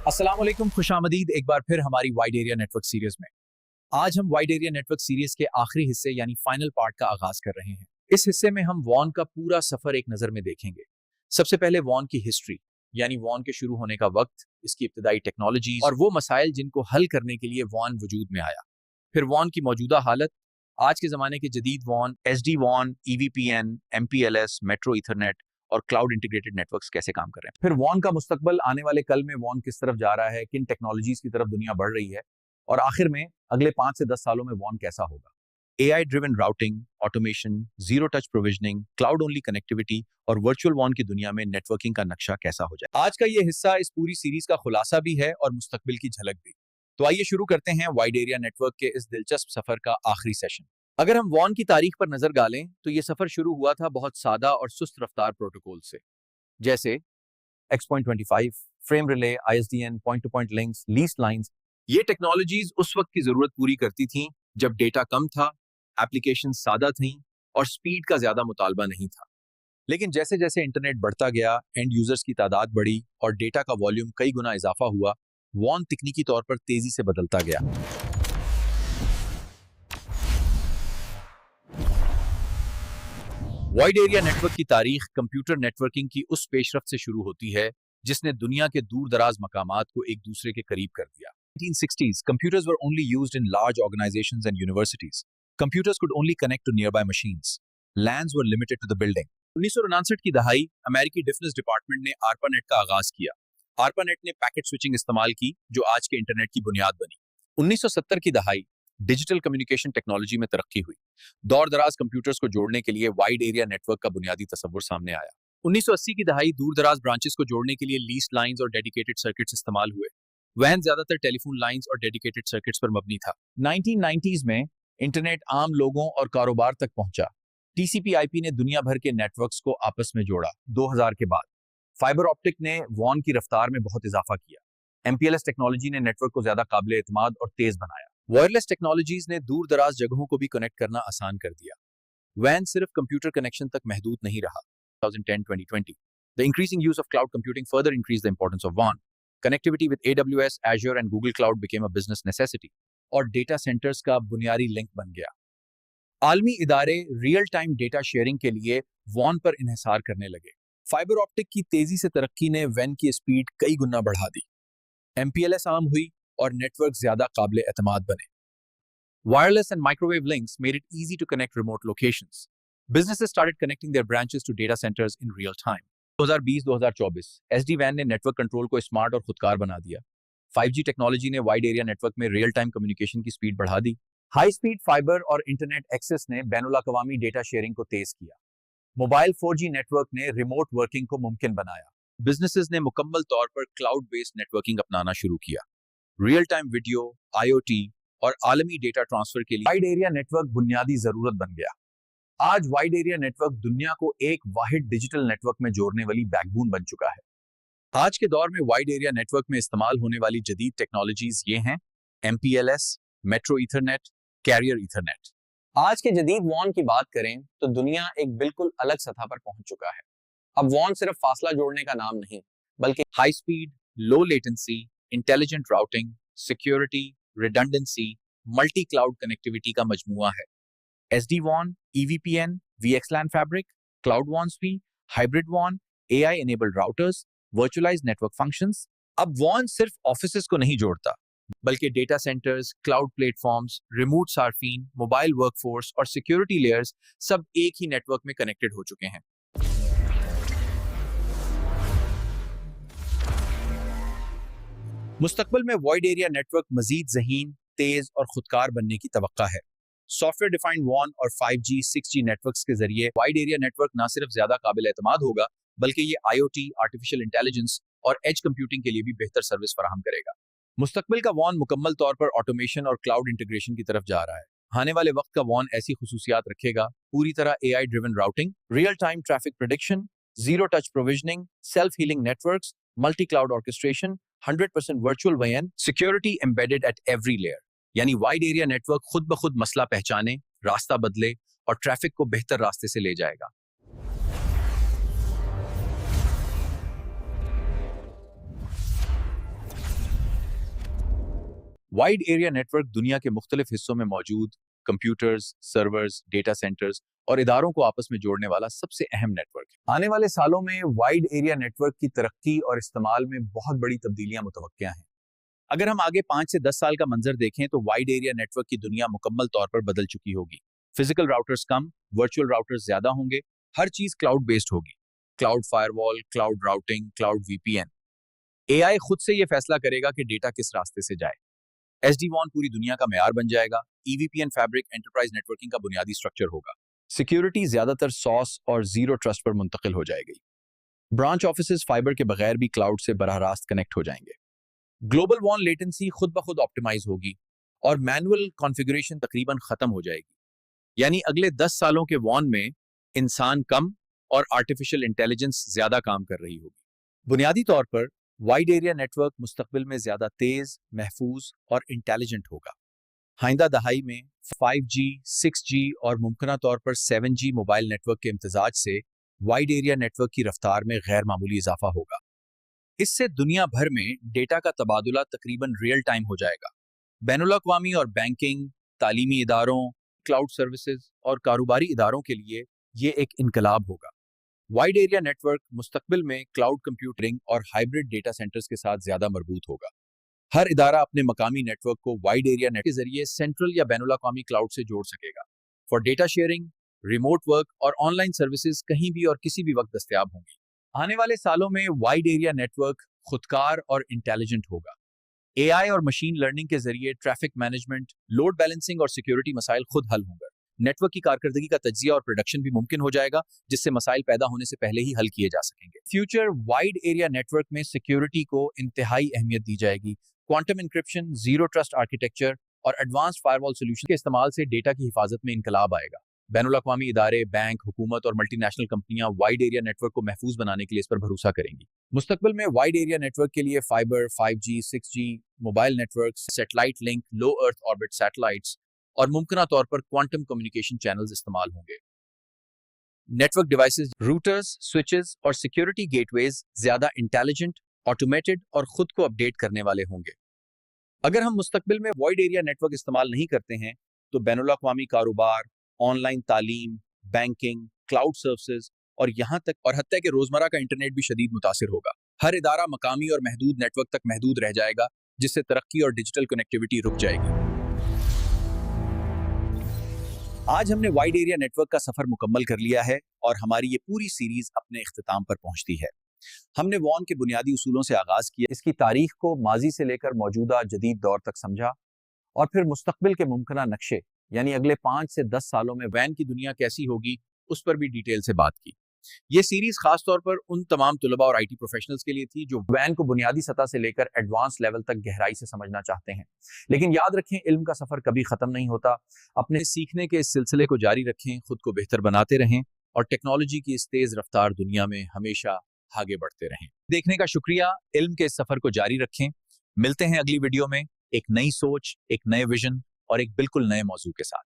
अस्सलाम वालेकुम, खुश आमदीद एक बार फिर हमारी वाइड एरिया नेटवर्क सीरीज में। आज हम वाइड एरिया नेटवर्क सीरीज के आखिरी हिस्से यानी फाइनल पार्ट का आगाज कर रहे हैं। इस हिस्से में हम वॉन का पूरा सफर एक नजर में देखेंगे। सबसे पहले वॉन की हिस्ट्री यानी वॉन के शुरू होने का वक्त, इसकी इब्तदाई टेक्नोलॉजी और वो मसाइल जिनको हल करने के लिए वॉन वजूद में आया। फिर वॉन की मौजूदा हालत, आज के जमाने के जदीद वॉन, SD वॉन, EVPN, MPLS, मेट्रो ईथरनेट और क्लाउड इंटीग्रेटेड नेटवर्क्स कैसे काम कर रहे हैं। फिर वॉन का मुस्तकबल, आने वाले कल में वॉन किस तरफ जा रहा है, किन टेक्नोलॉजीज की तरफ दुनिया बढ़ रही है, और आखिर में अगले 5 से 10 सालों में वॉन कैसा होगा। AI driven routing, automation, zero touch provisioning, cloud only connectivity और वर्चुअल वॉन की दुनिया में नेटवर्किंग का नक्शा कैसा हो जाए। आज का ये हिस्सा इस पूरी सीरीज का खुलासा भी है और मुस्तकबिल की झलक भी। तो आइए शुरू करते हैं वाइड एरिया नेटवर्क के इस दिलचस्प सफर का आखिरी सेशन। अगर हम वॉन की तारीख पर नजर डालें तो ये सफर शुरू हुआ था बहुत सादा और सुस्त रफ्तार प्रोटोकॉल से, जैसे X.25, frame relay, ISDN, point two point links, least lines. ये टेक्नोलॉजीज उस वक्त की जरूरत पूरी करती थीं जब डेटा कम था, एप्लीकेशन सादा थीं और स्पीड का ज्यादा मुतालबा नहीं था। लेकिन जैसे जैसे इंटरनेट बढ़ता गया, एंड यूजर्स की तादाद बढ़ी और डेटा का वॉल्यूम कई गुना इजाफा हुआ, वॉन तकनीकी तौर पर तेजी से बदलता गया। वाइड एरिया नेटवर्क की तारीख कंप्यूटर नेटवर्किंग की उस पेशरफ्त से शुरू होती है जिसने दुनिया के दूर दराज मकामात को एक दूसरे के करीब कर दिया। 1960s, computers were only used in large organizations and universities. Computers could only connect to nearby machines. LANs were limited to the building. 1959 की दहाई, अमेरिकी डिफेंस डिपार्टमेंट ने ARPANET का आगाज किया। ARPANET ने पैकेट स्विचिंग इस्तेमाल की जो आज के इंटरनेट की बुनियाद बनी। 1970 की दहाई, डिजिटल कम्युनिकेशन टेक्नोलॉजी में तरक्की हुई। दौर दराज कंप्यूटर्स को जोड़ने के लिए वाइड एरिया नेटवर्क का बुनियादी तस्वुर सामने आया। 1980 की दहाई, दूर दराज ब्रांचेस को जोड़ने के लिए लीस्ट लाइंस और डेडिकेटेड सर्किट्स इस्तेमाल हुए। वैन ज्यादातर टेलीफोन लाइंस और डेडिकेटेड सर्किट्स पर मबनी था। 1990s में इंटरनेट आम लोगों और कारोबार तक पहुंचा। TCP/IP ने दुनिया भर के नेटवर्क्स को आपस में जोड़ा। 2000 के बाद फाइबर ऑप्टिक ने वॉन की रफ्तार में बहुत इजाफा किया। MPLS टेक्नोलॉजी ने नेटवर्क को ज्यादा काबिल एतमाद और तेज बनाया। वायरलेस टेक्नोलॉजीज ने दूर दराज जगहों को भी कनेक्ट करना आसान कर दिया। वैन सिर्फ कंप्यूटर कनेक्शन तक महदूद नहीं रहा। 2010-2020, the increasing use of cloud computing further increased the importance of WAN. Connectivity with AWS, Azure and Google Cloud became a business necessity. और डेटा सेंटर्स का बुनियादी लिंक बन गया। आलमी इदारे रियल टाइम डेटा शेयरिंग के लिए वॉन पर इन्हिसार करने लगे। फाइबर ऑप्टिक की तेजी से तरक्की ने वैन की स्पीड कई गुना बढ़ा दी। MPLS आम हुई और नेटवर्क ज्यादा काबिल एतमाद बने। Wireless and microwave links made it easy to connect remote locations. Businesses started connecting their branches to data centers in real time. 2020-2024, SD-WAN ने नेटवर्क कंट्रोल को स्मार्ट और खुदकार बना दिया। 5G टेक्नोलॉजी ने वाइड एरिया नेटवर्क में real time communication की speed बढ़ा दी। High speed fibre और इंटरनेट एक्सेस ने बैनुल-अक़वामी डेटा शेयरिंग को तेज किया। मोबाइल 4G नेटवर्क ने रिमोट वर्किंग को मुमकिन बनाया। बिजनेसेस ने मुकम्मल तौर पर क्लाउड बेस्ड नेटवर्किंग अपनाना शुरू किया। रियल टाइम वीडियो, IoT और आलमी डेटा ट्रांसफर के लिए वाइड एरिया नेटवर्क बुनियादी जरूरत बन गया। आज वाइड एरिया नेटवर्क दुनिया को एक वाहिद डिजिटल नेटवर्क में जोड़ने वाली बैकबोन बन चुका है। आज के दौर में वाइड एरिया नेटवर्क में इस्तेमाल होने वाली जदीद टेक्नोलॉजीज ये हैं: MPLS, metro ethernet, carrier ethernet. आज के जदीद वॉन की बात करें तो दुनिया एक बिल्कुल अलग सतह पर पहुंच चुका है। अब वॉन सिर्फ फासला जोड़ने का नाम नहीं, बल्कि high speed, low latency, intelligent routing, security, redundancy, multi cloud connectivity का मजमूआ है। SD WAN, EVPN, VXLAN fabric, cloud WAN भी, hybrid WAN, AI enabled routers, virtualised network functions. अब WAN सिर्फ ऑफिसेस को नहीं जोड़ता, बल्कि data centres, cloud platforms, remote सार्फिन, मोबाइल वर्कफोर्स और सिक्योरिटी लेयर्स सब एक ही नेटवर्क में कनेक्टेड हो चुके हैं। मुस्तकबिल में वाइड एरिया नेटवर्क मजीद ज़हीन, तेज और खुदकार बनने की तवक्का है। सॉफ्टवेयर डिफाइंड वॉन और 5G, 6G नेटवर्क्स के जरिए वाइड एरिया नेटवर्क न सिर्फ ज्यादा काबिल एतमाद होगा, बल्कि ये IoT, आर्टिफिशियल इंटेलिजेंस और एज कंप्यूटिंग के लिए भी बेहतर सर्विस फराहम करेगा। मुस्तकबिल का वॉन मुकम्मल तौर पर ऑटोमेशन और क्लाउड इंटीग्रेशन की तरफ जा रहा है। आने वाले वक्त का वॉन ऐसी खुसूसियात रखेगा: पूरी तरह AI driven routing, real time traffic prediction, zero touch provisioning, self healing networks, multi cloud orchestration, 100% virtual WAN, security embedded at every layer. यानी वाइड एरिया नेटवर्क खुद ब खुद मसला पहचाने, रास्ता बदले और ट्रैफिक को बेहतर रास्ते से ले जाएगा। वाइड एरिया नेटवर्क दुनिया के मुख्तलिफ हिस्सों में मौजूद कंप्यूटर्स, सर्वर्स, डेटा सेंटर्स और इदारों को आपस में जोड़ने वाला सबसे अहम नेटवर्क है। आने वाले सालों में वाइड एरिया नेटवर्क की तरक्की और इस्तेमाल में बहुत बड़ी तब्दीलियां मुतवक्किया हैं। अगर हम आगे 5 से 10 साल का मंजर देखें तो वाइड एरिया नेटवर्क की दुनिया मुकम्मल तौर पर बदल चुकी होगी। फिजिकल राउटर्स कम, वर्चुअल राउटर्स ज्यादा होंगे, हर चीज क्लाउड बेस्ड होगी। Cloud firewall, cloud routing, cloud VPN. AI खुद से यह फैसला करेगा कि डेटा किस रास्ते से जाए। एसडी-वॉन पूरी दुनिया का मेयार बन जाएगा। ईवीपीएन फैब्रिक एंटरप्राइज नेटवर्किंग का बुनियादी स्ट्रक्चर होगा। सिक्योरिटी ज्यादातर सॉस और जीरो ट्रस्ट पर मुंतकिल हो जाएगी। ब्रांच ऑफिसेज फाइबर के बगैर भी क्लाउड से बराह रास्त कनेक्ट हो जाएंगे। ग्लोबल वॉन लेटेंसी खुद ब खुद ऑप्टिमाइज होगी और मैनुअल कॉन्फ़िगरेशन तकरीबन खत्म हो जाएगी। यानी अगले 10 सालों के वॉन में इंसान कम और आर्टिफिशियल इंटेलिजेंस ज्यादा काम कर रही होगी। बुनियादी तौर पर वाइड एरिया नेटवर्क मुस्तकबिल में ज्यादा तेज, महफूज और इंटेलिजेंट होगा। आइंदा दहाई में 5G, 6G और मुमकिना तौर पर 7G मोबाइल नेटवर्क के इम्तजाज से वाइड एरिया नेटवर्क की रफ्तार में गैर मामूली इजाफा होगा। इससे दुनिया भर में डेटा का तबादुला तकरीबन रियल टाइम हो जाएगा। बैनुल-अक़वामी और बैंकिंग, तालीमी इदारों, क्लाउड सर्विसेज और कारोबारी इदारों के लिए ये एक इनकलाब होगा। वाइड एरिया नेटवर्क मुस्तकबिल में क्लाउड कंप्यूटिंग और हाइब्रिड डेटा सेंटर्स के साथ ज्यादा मरबूत होगा। हर इदारा अपने मकामी नेटवर्क को वाइड एरिया नेट के जरिए सेंट्रल या बैनुल-अक़वामी क्लाउड से जोड़ सकेगा। For data sharing, remote work और ऑनलाइन सर्विसेज कहीं भी और किसी भी वक्त दस्तयाब होंगी। आने वाले सालों में वाइड एरिया नेटवर्क खुदकार और इंटेलिजेंट होगा। एआई और मशीन लर्निंग के जरिए ट्रैफिक मैनेजमेंट, लोड बैलेंसिंग और सिक्योरिटी मसाइल खुद हल होंगे। नेटवर्क की कारकर्दगी का तज्जिया और प्रोडक्शन भी मुमकिन हो जाएगा, जिससे मसाइल पैदा होने से पहले ही हल किए जा सकेंगे। फ्यूचर वाइड एरिया नेटवर्क में सिक्योरिटी को इंतहाई अहमियत दी जाएगी। Quantum encryption, zero trust architecture और एडवांस्ड फायरवॉल सॉल्यूशन के इस्तेमाल से डेटा की हिफाजत में इनकलाब आएगा। बैनुल-अक़वामी इदारे, बैंक, हुकूमत और मल्टीनेशनल कंपनियां वाइड एरिया नेटवर्क को महफूज बनाने के लिए इस पर भरोसा करेंगी। मुस्तकबिल में वाइड एरिया नेटवर्क के लिए fibre, 5G, 6G, mobile network, satellite link, low earth orbit satellites और मुमकिना तौर पर क्वांटम कम्युनिकेशन चैनल्स इस्तेमाल होंगे। नेटवर्क डिवाइसेस, रूटर्स, स्विचेस और सिक्योरिटी गेटवेज ज्यादा इंटेलिजेंट, ऑटोमेटेड और खुद को अपडेट करने वाले होंगे। अगर हम मुस्तकबिल में वाइड एरिया नेटवर्क इस्तेमाल नहीं करते हैं तो बैनुल-अक़वामी कारोबार, ऑनलाइन तालीम, बैंकिंग, क्लाउड सर्विसेज और यहाँ तक और हत्ता कि रोजमर्रा का इंटरनेट भी शदीद मुतासिर होगा। हर इदारा मकामी और महदूद नेटवर्क तक महदूद रह जाएगा, जिससे तरक्की और डिजिटल कनेक्टिविटी रुक जाएगी। आज हमने वाइड एरिया नेटवर्क का सफर मुकम्मल कर लिया है और हमारी ये पूरी सीरीज अपने इख्तिताम पर पहुंचती है। हमने वॉन के बुनियादी उसूलों से आगाज किया, इसकी तारीख को माजी से लेकर मौजूदा जदीद दौर तक समझा और फिर मुस्तकबिल के मुमकिना नक्शे यानी अगले 5 से 10 सालों में वैन की दुनिया कैसी होगी उस पर भी डिटेल से बात की। ये सीरीज खास तौर पर उन तमाम तुलबा और आईटी प्रोफेशनल्स के लिए थी जो वैन को बुनियादी सतह से लेकर एडवांस लेवल तक गहराई से समझना चाहते हैं। लेकिन याद रखें, इल्म का सफर कभी खत्म नहीं होता। अपने सीखने के इस सिलसिले को जारी रखें, खुद को बेहतर बनाते रहें और टेक्नोलॉजी की इस तेज रफ्तार दुनिया में हमेशा आगे बढ़ते रहें। देखने का शुक्रिया। इल्म के इस सफर को जारी रखें। मिलते हैं अगली वीडियो में एक नई सोच, एक नए विजन और एक बिल्कुल नए मौजू के साथ।